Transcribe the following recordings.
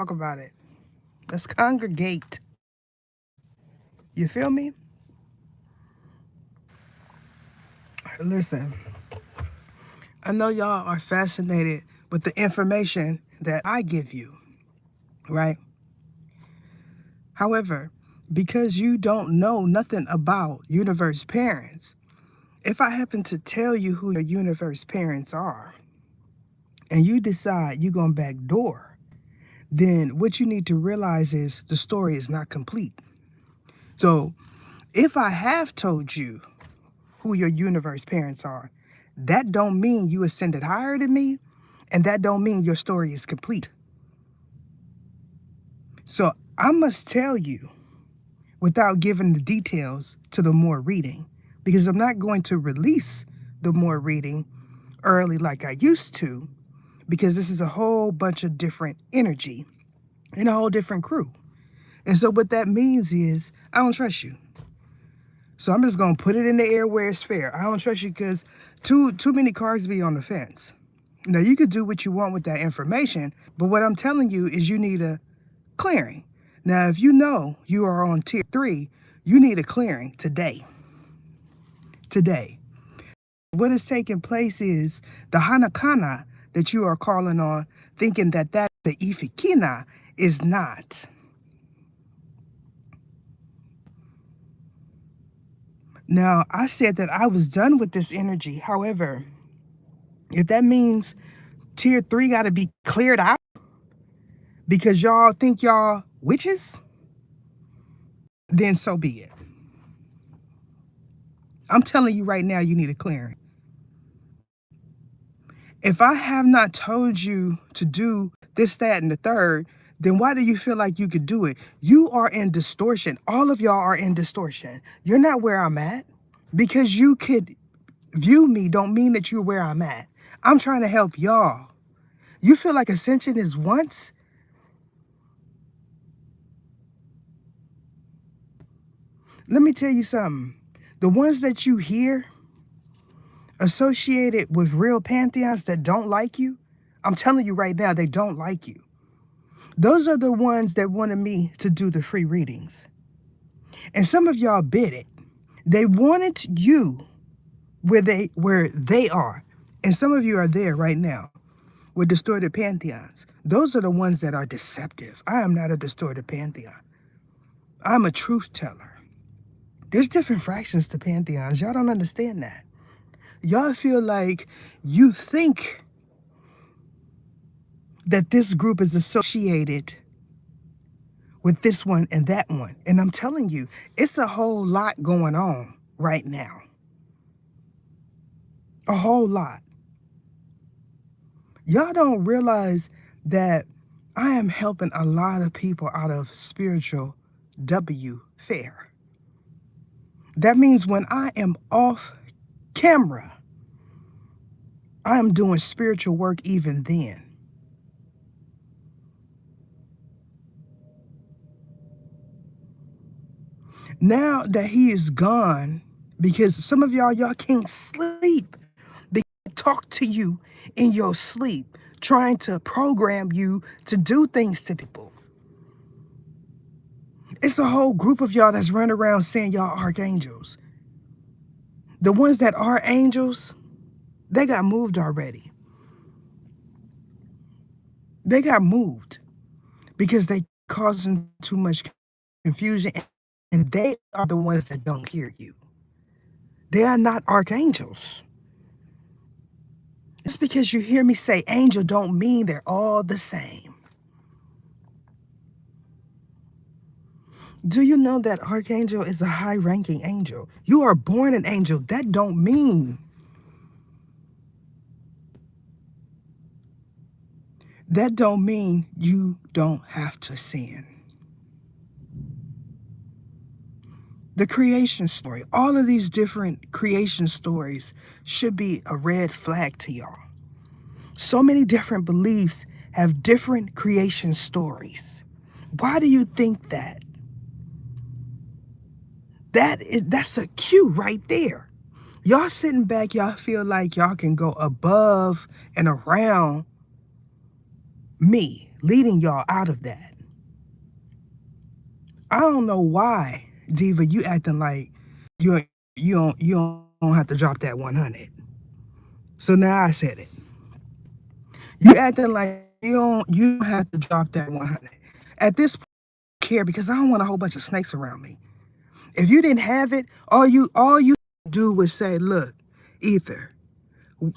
talk about it. Let's congregate. You feel me? Listen, I know y'all are fascinated with the information that I give you, right? However, because you don't know nothing about universe parents, if I happen to tell you who your universe parents are and you decide you're going to backdoor, then what you need to realize is the story is not complete. So if I have told you who your universe parents are, that don't mean you ascended higher than me, and that don't mean your story is complete. So I must tell you without giving the details to the more reading, because I'm not going to release the more reading early like I used to, because this is a whole bunch of different energy and a whole different crew. And so what that means is I don't trust you. So I'm just gonna put it in the air where it's fair. I don't trust you because too many cards be on the fence. Now you could do what you want with that information, but what I'm telling you is you need a clearing. Now if you know you are on tier 3, you need a clearing today. Today. What is taking place is the Hanakana that you are calling on, thinking that that's the Ifikina, is not. Now, I said that I was done with this energy. However, if that means tier 3 got to be cleared out because y'all think y'all witches, then so be it. I'm telling you right now, you need a clearing. If I have not told you to do this, that, and the third, then why do you feel like you could do it? You are in distortion. All of y'all are in distortion. You're not where I'm at. Because you could view me don't mean that you're where I'm at. I'm trying to help y'all. You feel like ascension is once? Let me tell you something. The ones that you hear associated with real pantheons that don't like you, I'm telling you right now, they don't like you. Those are the ones that wanted me to do the free readings. And some of y'all bid it. They wanted you where they are. And some of you are there right now with distorted pantheons. Those are the ones that are deceptive. I am not a distorted pantheon. I'm a truth teller. There's different fractions to pantheons. Y'all don't understand that. Y'all feel like you think that this group is associated with this one and that one. And I'm telling you, it's a whole lot going on right now. A whole lot. Y'all don't realize that I am helping a lot of people out of spiritual W fair. That means when I am off camera, I am doing spiritual work even then. Now that he is gone, because some of y'all can't sleep. They talk to you in your sleep, trying to program you to do things to people. It's a whole group of y'all that's running around saying y'all archangels. The ones that are angels, they got moved already. They got moved because they causing too much confusion, and they are the ones that don't hear you. They are not archangels. Just because you hear me say angel don't mean they're all the same. Do you know that archangel is a high-ranking angel? You are born an angel. That don't mean you don't have to sin. The creation story, all of these different creation stories should be a red flag to y'all. So many different beliefs have different creation stories. Why do you think that? That's a cue right there. Y'all sitting back, y'all feel like y'all can go above and around me. leading y'all out of that. I don't know why, Diva, you acting like you you don't have to drop that 100. So now I said it. You acting like you don't have to drop that 100. At this point, I don't care because I don't want a whole bunch of snakes around me. If you didn't have it, all you do was say, look, Ether,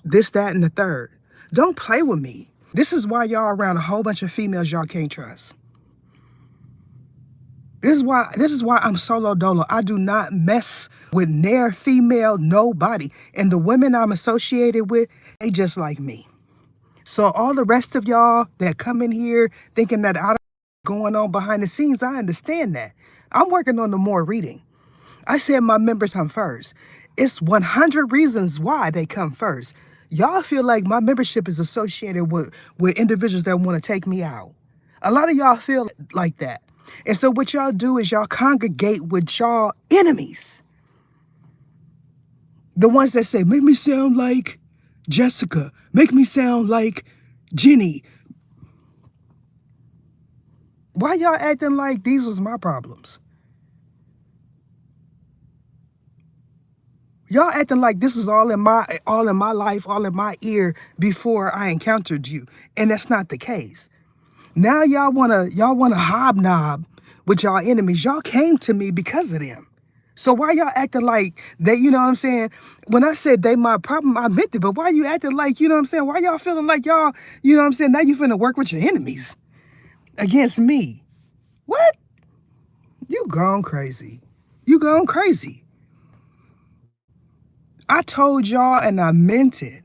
this, that, and the third. Don't play with me. This is why y'all around a whole bunch of females y'all can't trust. This is why I'm solo dolo. I do not mess with near female nobody. And the women I'm associated with, they just like me. So all the rest of y'all that come in here thinking that I don't know what's going on behind the scenes, I understand that. I'm working on the more reading. I said my members come first. It's 100 reasons why they come first. Y'all feel like my membership is associated with individuals that want to take me out. A lot of y'all feel like that. And so what y'all do is y'all congregate with y'all enemies. The ones that say, make me sound like Jessica, make me sound like Jenny. Why y'all acting like these was my problems? Y'all acting like this was all in my life, all in my ear before I encountered you. And that's not the case. Now y'all wanna hobnob with y'all enemies. Y'all came to me because of them. So why y'all acting like they, you know what I'm saying? When I said they my problem, I meant it, but why you acting like, you know what I'm saying? Why y'all feeling like y'all, you know what I'm saying? Now you finna work with your enemies against me. What? You gone crazy. You gone crazy. I told y'all and I meant it.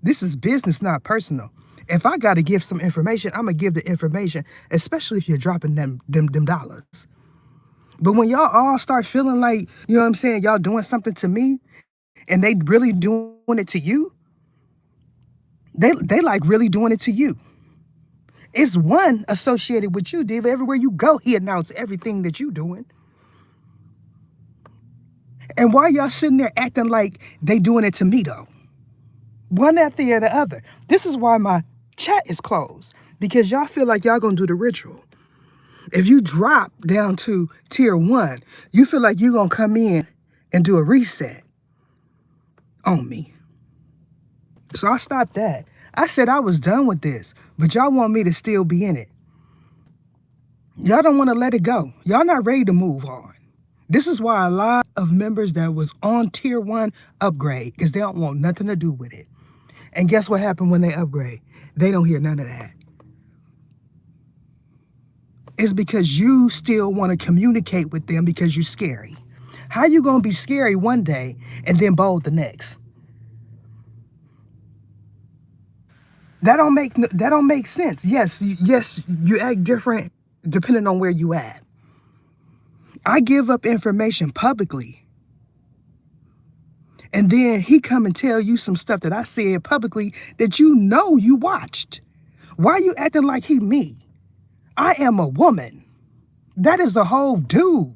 This is business, not personal. If I gotta give some information, I'm gonna give the information, especially if you're dropping them dollars. But when y'all all start feeling like, you know what I'm saying, y'all doing something to me and they really doing it to you, they like really doing it to you. It's one associated with you, Diva. Everywhere you go, he announced everything that you doing. And why y'all sitting there acting like they doing it to me though? One after the other. This is why my chat is closed. Because y'all feel like y'all gonna do the ritual. If you drop down to tier 1, you feel like you're gonna come in and do a reset on me. So I stopped that. I said I was done with this, but y'all want me to still be in it. Y'all don't want to let it go. Y'all not ready to move on. This is why a lot of members that was on tier 1 upgrade, because they don't want nothing to do with it. And guess what happened when they upgrade? They don't hear none of that. It's because you still want to communicate with them because you're scary. How you gonna be scary one day and then bold the next? That don't make sense. Yes, you act different depending on where you at. I give up information publicly, and then he come and tell you some stuff that I said publicly that you know you watched. Why you acting like he me? I am a woman. That is a whole dude.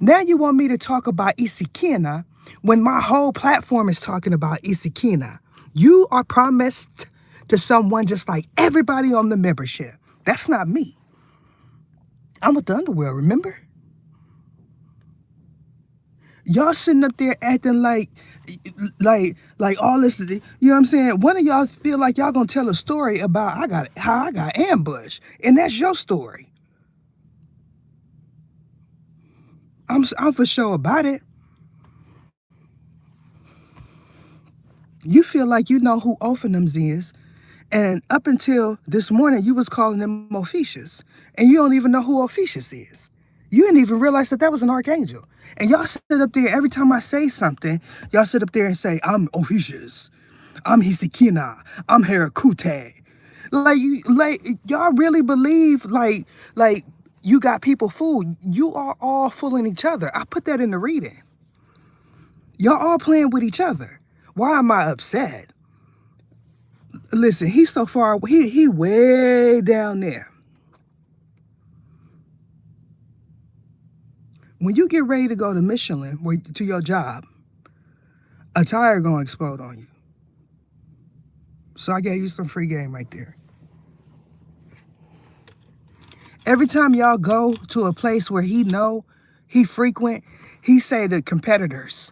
Now you want me to talk about Isikina when my whole platform is talking about Isikina. You are promised to someone just like everybody on the membership. That's not me. I'm with the underworld, remember? Y'all sitting up there acting like all this, you know what I'm saying? One of y'all feel like y'all gonna tell a story about how I got ambushed, and that's your story. I'm for sure about it. You feel like you know who Ophanums is, and up until this morning, you was calling them Ophiuchus, and you don't even know who Ophiuchus is. You didn't even realize that was an archangel. And y'all sit up there, every time I say something, y'all sit up there and say, I'm Ophiuchus, I'm Hisikina, I'm Herakute. Like y'all really believe like you got people fooled. You are all fooling each other. I put that in the reading. Y'all all playing with each other. Why am I upset? Listen, he's so far, he way down there. When you get ready to go to Michelin, to your job, a tire gonna explode on you. So I gave you some free game right there. Every time y'all go to a place where he frequent, he say the competitors.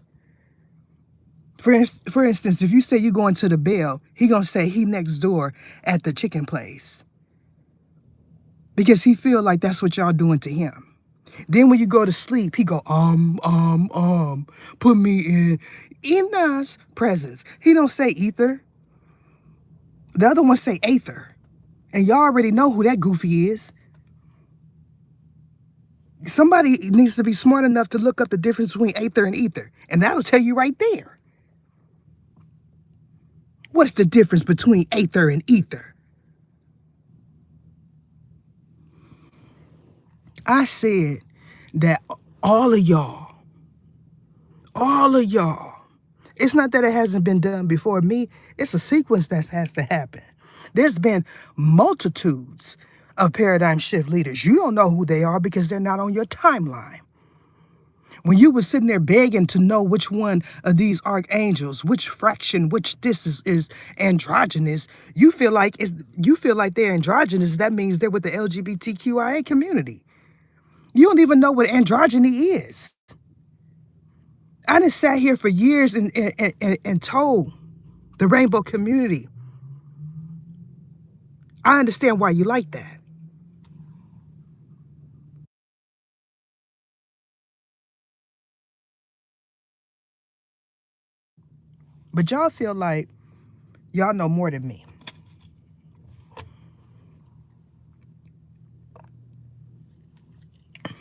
For instance, if you say you going to the Bell, he gonna say he next door at the chicken place. Because he feel like that's what y'all doing to him. Then when you go to sleep, he go, put me in Ena's presence. He don't say ether. The other one say aether. And y'all already know who that goofy is. Somebody needs to be smart enough to look up the difference between aether and ether. And that'll tell you right there. What's the difference between aether and ether? I said that all of y'all, it's not that it hasn't been done before me. It's a sequence that has to happen. There's been multitudes of paradigm shift leaders. You don't know who they are because they're not on your timeline. When you were sitting there begging to know which one of these archangels, which fraction, which this is androgynous, you feel like they're androgynous. That means they're with the LGBTQIA community. You don't even know what androgyny is. I done sat here for years and told the rainbow community, I understand why you like that. But y'all feel like y'all know more than me.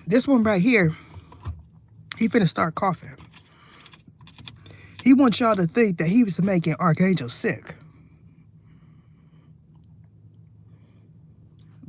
This one right here, he finna start coughing. He wants y'all to think that he was making Archangel sick.